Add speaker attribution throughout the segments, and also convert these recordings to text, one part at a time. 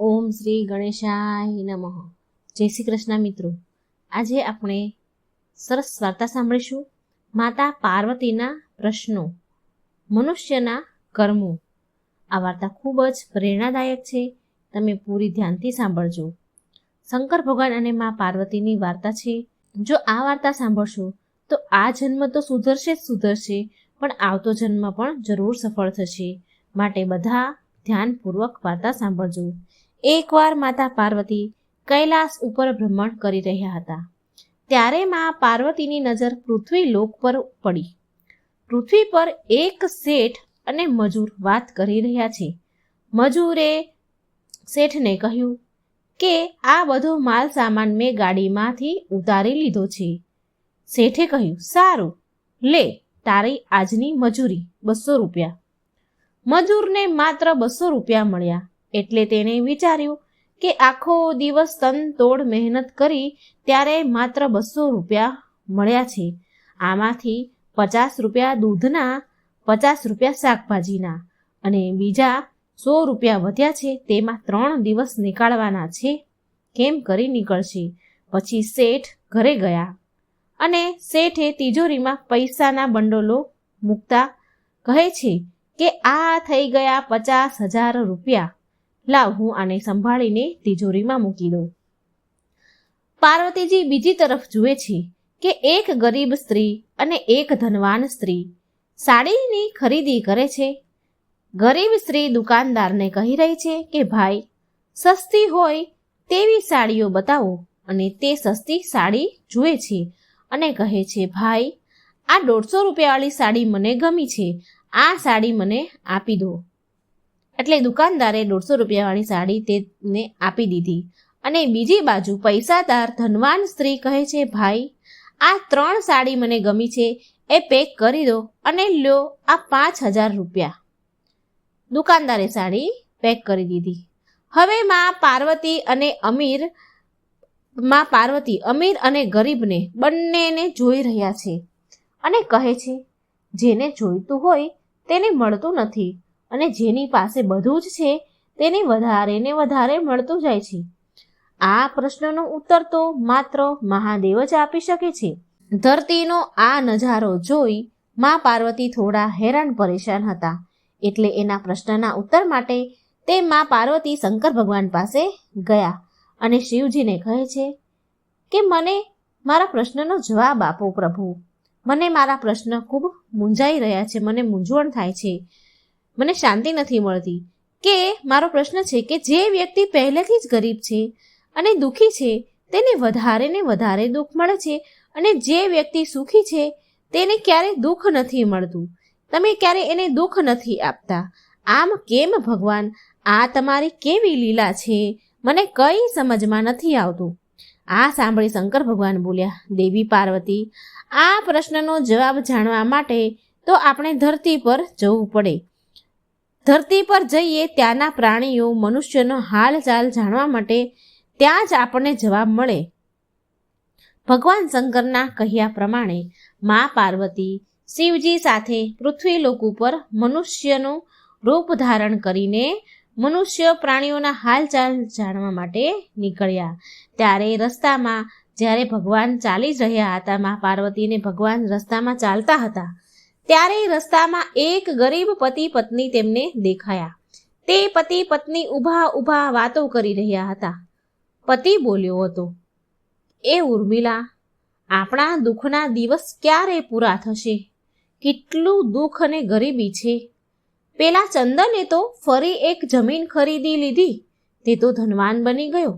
Speaker 1: ઓમ શ્રી ગણેશાય નમઃ. જય શ્રી કૃષ્ણ મિત્રો. આજે આપણે સરસ વાર્તા સાંભળીશું. માતા પાર્વતીના પ્રશ્નો, મનુષ્યના કર્મો. આ વાર્તા ખૂબ જ પ્રેરણાદાયક છે. તમે પૂરી ધ્યાનથી સાંભળજો. શંકર ભગવાન અને મા પાર્વતીની વાર્તા છે. જો આ વાર્તા સાંભળશો તો આ જન્મ તો સુધરશે જ સુધરશે, પણ આવતો જન્મ પણ જરૂર સફળ થશે. માટે બધા ધ્યાનપૂર્વક વાર્તા સાંભળજો. એકવાર માતા પાર્વતી કૈલાસ ઉપર ભ્રમણ કરી રહ્યા હતા. ત્યારે મા પાર્વતીની નજર પૃથ્વી લોક પર પડી. પૃથ્વી પર એક શેઠ અને મજૂર વાત કરી રહ્યા છે. મજૂરે શેઠને કહ્યું કે આ બધો માલ સામાન મેં ગાડીમાંથી ઉતારી લીધો છે. શેઠે કહ્યું, સારું, લે તારી આજની મજૂરી 200 રૂપિયા. મજૂરને માત્ર 200 રૂપિયા મળ્યા. એટલે તેણે વિચાર્યું કે આખો દિવસ તનતોડ મહેનત કરી ત્યારે માત્ર 200 રૂપિયા મળ્યા છે. આમાંથી 50 રૂપિયા દૂધના, 50 રૂપિયા શાકભાજીના અને બીજા 100 રૂપિયા વધ્યા છે. તેમાં 3 દિવસ નીકાળવાના છે. કેમ કરી નીકળશે? પછી શેઠ ઘરે ગયા અને શેઠે તિજોરીમાં પૈસાના બંડલો મૂકતા કહે છે કે આ થઈ ગયા 50,000 રૂપિયા. લાવ, હું આને સંભાળીને તિજોરીમાં મૂકી દઉં. પાર્વતીજી બીજી તરફ જુએ છે કે એક ગરીબ સ્ત્રી અને એક ધનવાન સ્ત્રી સાડીની ખરીદી કરે છે. ગરીબ સ્ત્રી દુકાનદારને કહી રહી છે કે ભાઈ, સસ્તી હોય તેવી સાડીઓ બતાવો. અને તે સસ્તી સાડી જુએ છે અને કહે છે, ભાઈ, આ 150 રૂપિયાવાળી સાડી મને ગમી છે, આ સાડી મને આપી દો. એટલે દુકાનદારે 150 રૂપિયાવાળી સાડી તેને આપી દીધી. અને બીજી બાજુ પૈસાદાર ધનવાન સ્ત્રી કહે છે, ભાઈ, આ 3 સાડી મને ગમી છે, એ પેક કરી દો અને લ્યો આ 5,000 રૂપિયા. દુકાનદારે સાડી પેક કરી દીધી. હવે માં પાર્વતી અમીર અને ગરીબને બંનેને જોઈ રહ્યા છે અને કહે છે, જેને જોઈતું હોય તેને મળતું નથી અને જેની પાસે બધું જ છે તેને વધારે ને વધારે મળતું જાય છે. આ પ્રશ્નનો ઉત્તર તો માત્ર મહાદેવ જ આપી શકે છે. ધરતીનો આ નજારો જોઈ મા પાર્વતી થોડા હેરાન પરેશાન હતા. એટલે એના પ્રશ્નના ઉત્તર માટે તે મા પાર્વતી શંકર ભગવાન પાસે ગયા અને શિવજીને કહે છે કે મને મારા પ્રશ્નનો જવાબ આપો પ્રભુ. મને મારા પ્રશ્ન ખૂબ મૂંઝાઈ રહ્યા છે, મને મૂંઝવણ થાય છે, મને શાંતિ નથી મળતી. કે મારો પ્રશ્ન છે કે જે વ્યક્તિ પહેલેથી જ ગરીબ છે અને દુઃખી છે તેને વધારે ને વધારે દુઃખ મળે છે, અને જે વ્યક્તિ સુખી છે તેને ક્યારે દુઃખ નથી મળતું. તમે ક્યારે એને દુઃખ નથી આપતા. આમ કેમ ભગવાન? આ તમારી કેવી લીલા છે? મને કંઈ સમજમાં નથી આવતું. આ સાંભળી શંકર ભગવાન બોલ્યા, દેવી પાર્વતી, આ પ્રશ્નનો જવાબ જાણવા માટે તો આપણે ધરતી પર જવું પડે. ધરતી પર જઈએ ત્યાંના પ્રાણીઓ, મનુષ્યનો હાલચાલ જાણવા માટે ત્યાં જ આપણને જવાબ મળે. ભગવાન શંકરના કહ્યા પ્રમાણે મા પાર્વતી શિવજી સાથે પૃથ્વીલોક ઉપર મનુષ્યનું રૂપ ધારણ કરીને મનુષ્ય પ્રાણીઓના હાલચાલ જાણવા માટે નીકળ્યા. ત્યારે રસ્તામાં જ્યારે ભગવાન ચાલી જ રહ્યા હતા, મા પાર્વતીને ભગવાન રસ્તામાં ચાલતા હતા, ત્યારે રસ્તામાં એક ગરીબ પતિ પત્ની તેમને દેખાયા. તે પતિ પત્ની ઊભા વાતો કરી રહ્યા હતા. પતિ બોલ્યો હતો, એ ઉર્મિલા, આપણા દુઃખના દિવસ ક્યારે પૂરા થશે? કેટલું દુઃખ અને ગરીબી છે. પેલા ચંદને તો ફરી એક જમીન ખરીદી લીધી, તે તો ધનવાન બની ગયો.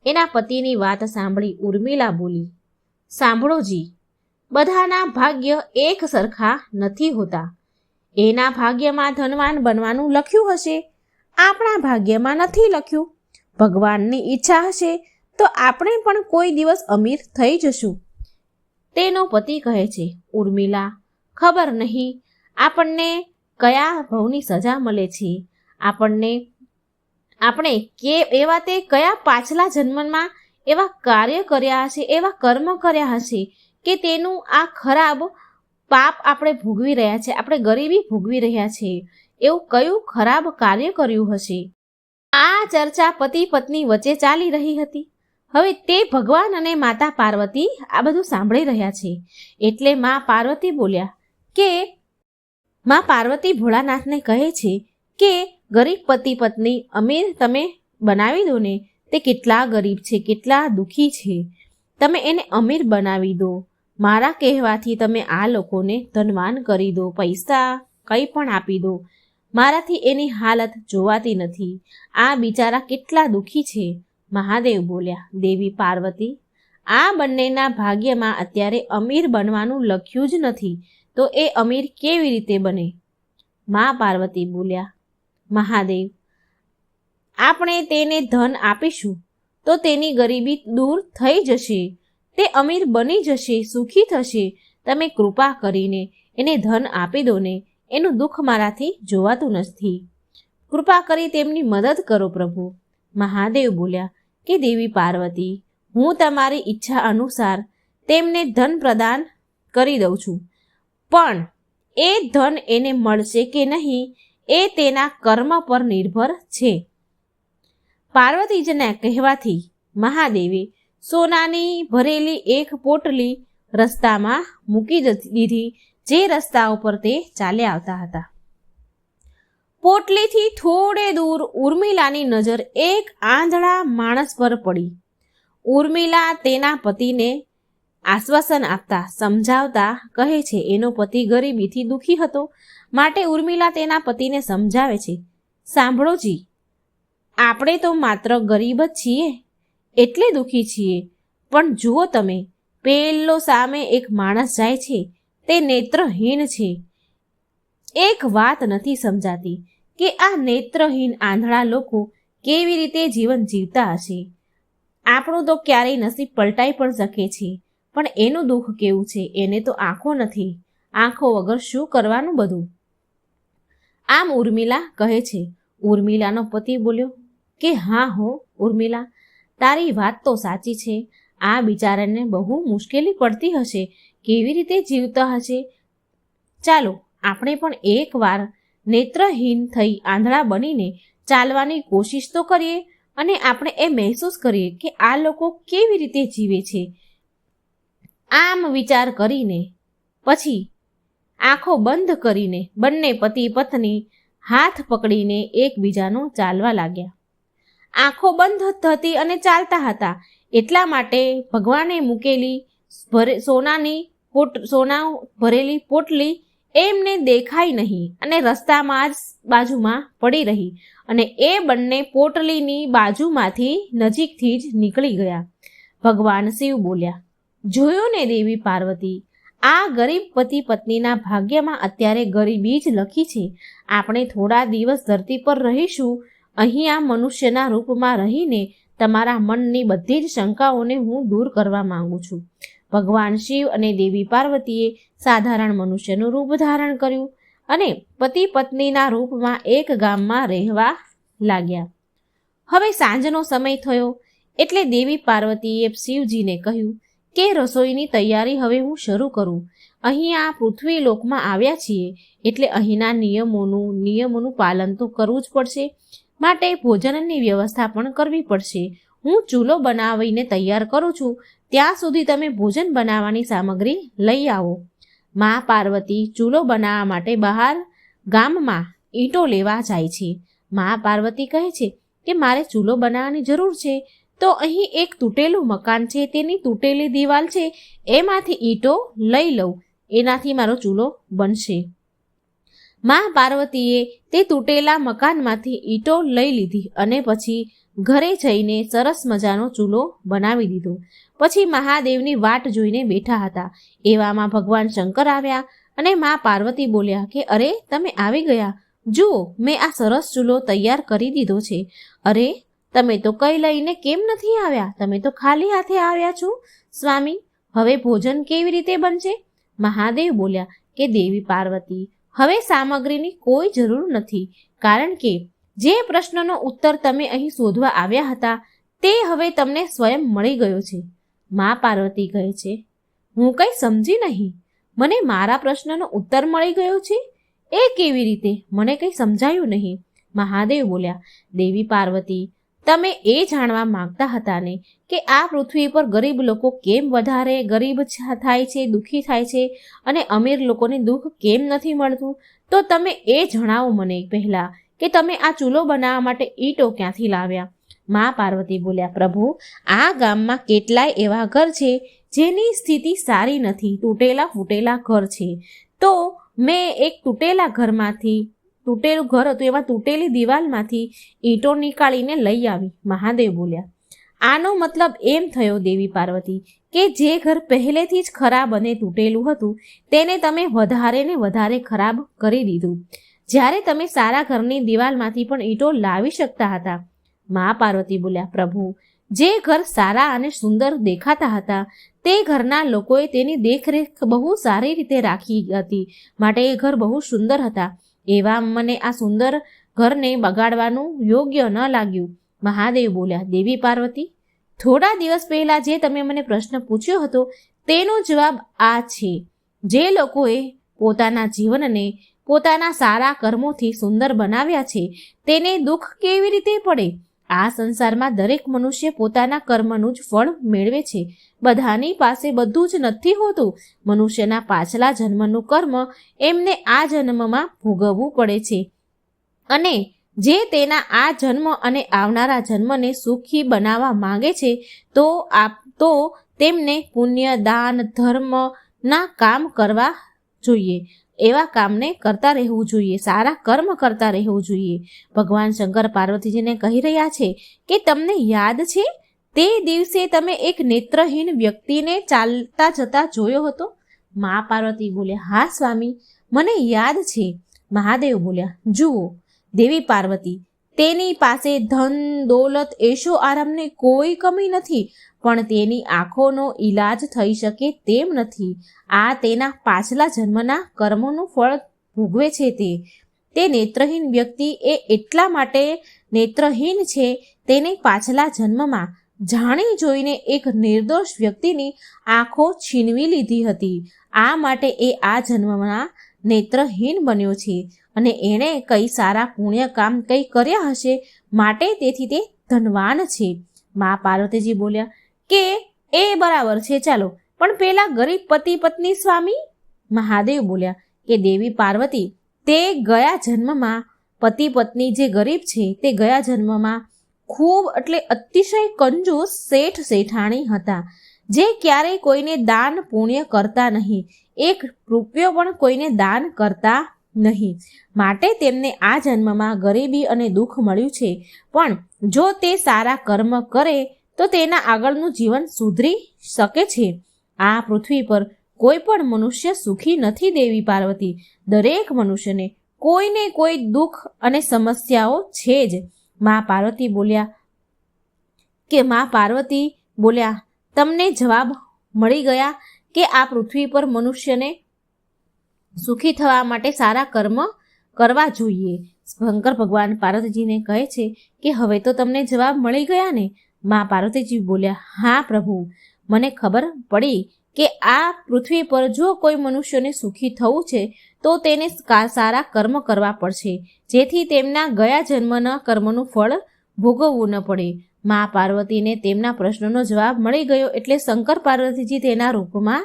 Speaker 1: એના પતિની વાત સાંભળી ઉર્મિલા બોલી, સાંભળો જી, બધાના ભાગ્ય એક સરખા નથી હોતા. એના ભાગ્યમાં ધનવાન બનવાનું લખ્યું હશે, આપણા ભાગ્યમાં નથી લખ્યું. ભગવાનની ઈચ્છા હશે તો આપણે પણ કોઈ દિવસ અમીર થઈ જશું. તેનો પતિ કહે છે, ઉર્મિલા, ખબર નહીં આપણને કયા ભવની સજા મળે છે. આપણે એવા તે કયા પાછલા જન્મમાં એવા કાર્ય કર્યા હશે, એવા કર્મ કર્યા હશે કે તેનું આ ખરાબ પાપ આપણે ભોગવી રહ્યા છે, આપણે ગરીબી ભોગવી રહ્યા છે. એવું કયું ખરાબ કાર્ય કર્યું હશે? આ ચર્ચા પતિ પત્ની વચ્ચે ચાલી રહી હતી. હવે તે ભગવાન અને માતા પાર્વતી આ બધું સાંભળી રહ્યા છે. એટલે માં પાર્વતી બોલ્યા કે માં પાર્વતી ભોળાનાથને કહે છે કે ગરીબ પતિ પત્ની અમીર તમે બનાવી દો ને. તે કેટલા ગરીબ છે, કેટલા દુઃખી છે, તમે એને અમીર બનાવી દો. મારા કહેવાથી તમે આ લોકોને ધનવાન કરી દો, પૈસા કંઈ પણ આપી દો. મારાથી એની હાલત જોવાતી નથી. આ બિચારા કેટલા દુઃખી છે. મહાદેવ બોલ્યા, દેવી પાર્વતી, આ બંનેના ભાગ્યમાં અત્યારે અમીર બનવાનું લખ્યું જ નથી, તો એ અમીર કેવી રીતે બને? મા પાર્વતી બોલ્યા, મહાદેવ, આપણે તેને ધન આપીશું તો તેની ગરીબી દૂર થઈ જશે, તે અમીર બની જશે, સુખી થશે. તમે કૃપા કરીને એને ધન આપી દો ને. એનું દુઃખ મારાથી જોવાતું નથી. કૃપા કરી તેમની મદદ કરો પ્રભુ. મહાદેવ બોલ્યા કે દેવી પાર્વતી, હું તમારી ઈચ્છા અનુસાર તેમને ધન પ્રદાન કરી દઉં છું, પણ એ ધન એને મળશે કે નહીં એ તેના કર્મ પર નિર્ભર છે. પાર્વતીજીના કહેવાથી મહાદેવે સોનાની ભરેલી એક પોટલી રસ્તામાં મૂકી દીધી, જે રસ્તા ઉપર તે ચાલ્યા આવતા હતા. પોટલીથી થોડે દૂર ઉર્મિલાની નજર એક આંધળા માણસ પર પડી. ઉર્મિલા તેના પતિને આશ્વાસન આપતા સમજાવતા કહે છે એનો પતિ ગરીબીથી દુઃખી હતો, માટે ઉર્મિલા તેના પતિને સમજાવે છે, સાંભળો જી, આપણે તો માત્ર ગરીબ જ છીએ એટલે દુઃખી છીએ, પણ જુઓ તમે, પેલો સામે એક માણસ જાય છે, તે નેત્રહીન છે. એક વાત નથી સમજાતી કે આ નેત્રહીન આંધળા લોકો કેવી રીતે જીવન જીવતા હશે. આપણું તો ક્યારેય નસીબ પલટાઈ પણ શકે છે, પણ એનું દુઃખ કેવું છે. એને તો આંખો નથી, આંખો વગર શું કરવાનું બધું. આમ ઉર્મિલા કહે છે. ઉર્મિલાનો પતિ બોલ્યો કે હા હો ઉર્મિલા, તારી વાત તો સાચી છે. આ બિચારાને બહુ મુશ્કેલી પડતી હશે, કેવી રીતે જીવતા હશે. ચાલો આપણે પણ એકવાર નેત્રહીન થઈ આંધળા બનીને ચાલવાની કોશિશ તો કરીએ, અને આપણે એ મહેસૂસ કરીએ કે આ લોકો કેવી રીતે જીવે છે. આમ વિચાર કરીને પછી આંખો બંધ કરીને બંને પતિ પત્ની હાથ પકડીને એકબીજાનું ચાલવા લાગ્યા. આંખો બંધ હતી અને ચાલતા હતા, એટલા માટે ભગવાને મૂકેલી સોના ભરેલી પોટલી એમને દેખાઈ નહીં અને રસ્તામાં જ બાજુમાં પડી રહી, અને એ બંને પોટલીની બાજુમાંથી નજીકથી જ નીકળી ગયા. ભગવાન શિવ બોલ્યા, જોયું ને દેવી પાર્વતી, આ ગરીબ પતિ પત્નીના ભાગ્યમાં અત્યારે ગરીબી જ લખી છે. આપણે થોડા દિવસ ધરતી પર રહીશું. અહીંયા મનુષ્યના રૂપમાં રહીને તમારા મનની બધી જ શંકાઓને હું દૂર કરવા માંગુ છું. ભગવાન શિવ અને દેવી પાર્વતીએ સાધારણ મનુષ્યનું રૂપ ધારણ કર્યું અને પતિ પત્નીના રૂપમાં એક ગામમાં રહેવા લાગ્યા. હવે સાંજનો સમય થયો એટલે દેવી પાર્વતીએ શિવજીને કહ્યું કે રસોઈની તૈયારી હવે હું શરૂ કરું. અહીં આ પૃથ્વી લોકમાં આવ્યા છીએ એટલે અહીંના નિયમોનું પાલન તો કરવું જ પડશે, માટે ભોજનની વ્યવસ્થા પણ કરવી પડશે. હું ચૂલો બનાવીને તૈયાર કરું છું, ત્યાં સુધી તમે ભોજન બનાવવાની સામગ્રી લઈ આવો. મા પાર્વતી ચૂલો બનાવવા માટે બહાર ગામમાં ઈંટો લેવા જાય છે. મા પાર્વતી કહે છે કે મારે ચૂલો બનાવવાની જરૂર છે, તો અહીં એક તૂટેલું મકાન છે, તેની તૂટેલી દિવાલ છે, એમાંથી ઈંટો લઈ લઉં, એનાથી મારો ચૂલો બનશે. મા પાર્વતીએ તે તૂટેલા મકાનમાંથી ઈંટો લઈ લીધી અને પછી ઘરે જઈને સરસ મજાનો ચૂલો બનાવી દીધો. પછી મહાદેવની વાટ જોઈને બેઠા હતા. એવામાં ભગવાન શંકર આવ્યા અને મા પાર્વતી બોલ્યા કે અરે, તમે આવી ગયા, જુઓ મેં આ સરસ ચૂલો તૈયાર કરી દીધો છે. અરે, તમે તો કંઈ લઈને કેમ નથી આવ્યા? તમે તો ખાલી હાથે આવ્યા છો સ્વામી, હવે ભોજન કેવી રીતે બનશે? મહાદેવ બોલ્યા કે દેવી પાર્વતી, હવે સામગ્રીની કોઈ જરૂર નથી, કારણ કે જે પ્રશ્નનો ઉત્તર તમે અહીં શોધવા આવ્યા હતા તે હવે તમને સ્વયં મળી ગયો છે. મા પાર્વતી કહે છે, હું કંઈ સમજી નહીં, મને મારા પ્રશ્નનો ઉત્તર મળી ગયો છે? એ કેવી રીતે? મને કંઈ સમજાયું નહીં. મહાદેવ બોલ્યા, દેવી પાર્વતી, તમે એ જાણવા માંગતા હતા ને કે આ પૃથ્વી પર ગરીબ લોકો કેમ વધારે ગરીબ થાય છે, દુઃખી થાય છે, અને અમીર લોકોને દુઃખ કેમ નથી મળતું? તો તમે એ જણાવો મને પહેલા કે તમે આ ચૂલો બનાવવા માટે ઈંટો ક્યાંથી લાવ્યા? મા પાર્વતી બોલ્યા, પ્રભુ, આ ગામમાં કેટલાય એવા ઘર છે જેની સ્થિતિ સારી નથી, તૂટેલા ફૂટેલા ઘર છે. તો મેં એક તૂટેલું ઘર હતું, એમાં તૂટેલી દિવાલમાંથી ઈંટો નીકાળીને લઈ આવી. મહાદેવ બોલ્યા, આનો મતલબ એમ થયો દેવી પાર્વતી કે જે ઘર પહેલેથી જ ખરાબ અને તૂટેલું હતું તેને તમે વધારે ને વધારે ખરાબ કરી દીધું, જ્યારે તમે સારા ઘરની દિવાલમાંથી પણ ઈંટો લાવી શકતા હતા. મા પાર્વતી બોલ્યા, પ્રભુ, જે ઘર સારા અને સુંદર દેખાતા હતા તે ઘરના લોકોએ તેની દેખરેખ બહુ સારી રીતે રાખી હતી, માટે એ ઘર બહુ સુંદર હતા. એવા મને આ સુંદર ઘરને બગાડવાનું યોગ્ય ન લાગ્યું. મહાદેવ બોલ્યા, દેવી પાર્વતી, થોડા દિવસ પહેલા જે તમે મને પ્રશ્ન પૂછ્યો હતો તેનો જવાબ આ છે. જે લોકોએ પોતાના જીવનને પોતાના સારા કર્મોથી સુંદર બનાવ્યા છે તેને દુઃખ કેવી રીતે પડે? આ સંસારમાં દરેક મનુષ્ય પોતાના કર્મનું જ ફળ મેળવે છે. બધાની પાસે બધું જ નથી હોતું. મનુષ્યના પાછલા જન્મનું કર્મ એમને આ જન્મમાં ભોગવવું પડે છે, અને જે તેના આ જન્મ અને આવનારા જન્મને સુખી બનાવવા માંગે છે તો તેમને પુણ્ય, દાન, ધર્મના કામ કરવા જોઈએ. એવા કામને કરતા રહેવું જોઈએ, સારા કર્મ કરતા રહેવું જોઈએ. ભગવાન શંકર પાર્વતીજીને કહી રહ્યા છે કે તમને યાદ છે તે દિવસે તમે એક નેત્રહીન વ્યક્તિને ચાલતા જતા જોયો હતો? મા પાર્વતી બોલ્યા, હા સ્વામી, મને યાદ છે. મહાદેવ બોલ્યા, જુઓ દેવી પાર્વતી, તેની પાસે ધન, દોલત, એશો આરામની કોઈ કમી નથી, પણ તેની આંખોનો ઈલાજ થઈ શકે તેમ નથી. આ તેના પાછલા જન્મના કર્મોનું ફળ ભોગવે છે. તે નેત્રહીન વ્યક્તિ એ એટલા માટે નેત્રહીન છે, તેને પાછલા જન્મમાં જાણી જોઈને એક નિર્દોષ વ્યક્તિની આંખો છીનવી લીધી હતી. આ માટે એ આ જન્મમાં નેત્રહીન બન્યો છે, અને એણે કઈ સારા પુણ્ય કામ કઈ કર્યા હશે, માટે તેથી તે ધનવાન છે. મા પાર્વતીજી બોલ્યા કે એ બરાબર છે, ચાલો, પણ પેલા ગરીબ પતિ પત્ની સ્વામી? મહાદેવ બોલ્યા કે દેવી પાર્વતી, તે ગયા જન્મમાં પતિ પત્ની જે ગરીબ છે તે ગયા જન્મમાં ખૂબ એટલે અતિશય કંજૂસ શેઠ શેઠાણી હતા, જે ક્યારેય કોઈને દાન પુણ્ય કરતા નહીં, એક રૂપિયો પણ કોઈને દાન કરતા નહીં. માટે તેમને આ જન્મમાં ગરીબી અને દુઃખ મળ્યું છે. પણ જો તે સારા કર્મ કરે તો તેના આગળનું જીવન સુધરી શકે છે. આ પૃથ્વી પર કોઈ પણ મનુષ્ય સુખી નથી દેવી પાર્વતી. દરેક મનુષ્યને કોઈને કોઈ દુઃખ અને સમસ્યાઓ છે જ. મા પાર્વતી બોલ્યા, તમને જવાબ મળી ગયા કે આ પૃથ્વી પર મનુષ્યને સુખી થવા માટે સારા કર્મ કરવા જોઈએ. શંકર ભગવાન પાર્વતીજીને કહે છે કે હવે તો તમને જવાબ મળી ગયા ને? મા પાર્વતીજી બોલ્યા, હા પ્રભુ, મને ખબર પડી કે આ પૃથ્વી પર જો કોઈ મનુષ્યને સુખી થવું છે તો તેને સારા કર્મ કરવા પડશે, જેથી તેમના ગયા જન્મના કર્મનું ફળ ભોગવવું ન પડે. મા પાર્વતીને તેમના પ્રશ્નનો જવાબ મળી ગયો એટલે શંકર પાર્વતીજી તેના રૂપમાં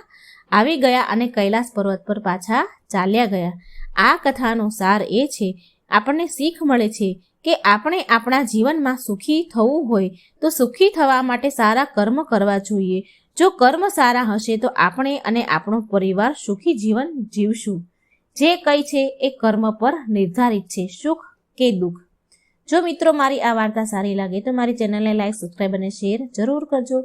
Speaker 1: આવી ગયા અને કૈલાસ પર્વત પર પાછા ચાલ્યા ગયા. આ કથાનો સાર એ છે, આપણને શીખ મળે છે કે આપણે આપણા જીવનમાં સુખી થવું હોય તો સુખી થવા માટે સારા કર્મ કરવા જોઈએ. જો કર્મ સારા હશે તો આપણે અને આપણો પરિવાર સુખી જીવન જીવશું. જે કંઈ છે એ કર્મ પર નિર્ધારિત છે, સુખ કે દુઃખ. જો મિત્રો મારી આ વાર્તા સારી લાગે તો મારી ચેનલને લાઈક, સબસ્ક્રાઈબ અને શેર જરૂર કરજો.